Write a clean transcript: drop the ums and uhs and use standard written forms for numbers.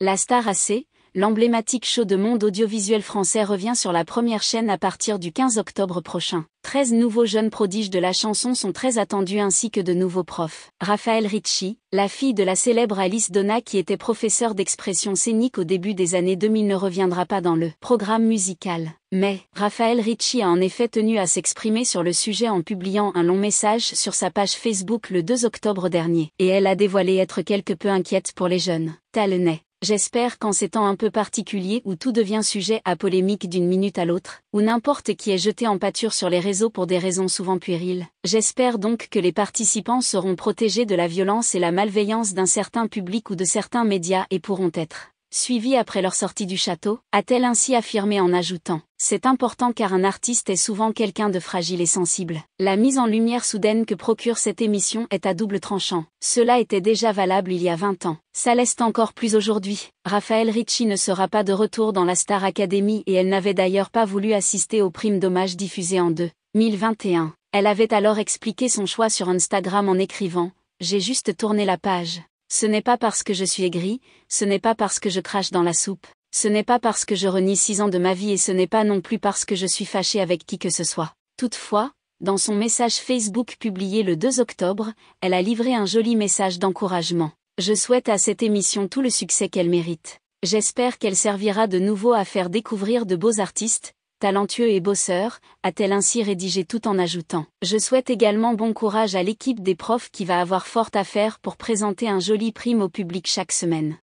La Star AC, l'emblématique show de monde audiovisuel français revient sur la première chaîne à partir du 15 octobre prochain. 13 nouveaux jeunes prodiges de la chanson sont très attendus ainsi que de nouveaux profs. Raphaël Ricci, la fille de la célèbre Alice Donna qui était professeure d'expression scénique au début des années 2000 ne reviendra pas dans le programme musical. Mais, Raphaël Ricci a en effet tenu à s'exprimer sur le sujet en publiant un long message sur sa page Facebook le 2 octobre dernier. Et elle a dévoilé être quelque peu inquiète pour les jeunes. Talennais. J'espère qu'en ces temps un peu particuliers où tout devient sujet à polémique d'une minute à l'autre, où n'importe qui est jeté en pâture sur les réseaux pour des raisons souvent puériles, j'espère donc que les participants seront protégés de la violence et la malveillance d'un certain public ou de certains médias et pourront être suivis après leur sortie du château, a-t-elle ainsi affirmé en ajoutant « C'est important car un artiste est souvent quelqu'un de fragile et sensible. La mise en lumière soudaine que procure cette émission est à double tranchant. Cela était déjà valable il y a 20 ans. Ça l'est encore plus aujourd'hui. Raphaël Ricci ne sera pas de retour dans la Star Academy et elle n'avait d'ailleurs pas voulu assister aux primes d'hommage diffusées en 2021. Elle avait alors expliqué son choix sur Instagram en écrivant « J'ai juste tourné la page. Ce n'est pas parce que je suis aigri, ce n'est pas parce que je crache dans la soupe, ce n'est pas parce que je renie 6 ans de ma vie et ce n'est pas non plus parce que je suis fâché avec qui que ce soit. » Toutefois, dans son message Facebook publié le 2 octobre, elle a livré un joli message d'encouragement. « Je souhaite à cette émission tout le succès qu'elle mérite. J'espère qu'elle servira de nouveau à faire découvrir de beaux artistes, talentueux et bosseurs, a-t-elle ainsi rédigé tout en ajoutant « Je souhaite également bon courage à l'équipe des profs qui va avoir fort à faire pour présenter un joli prime au public chaque semaine.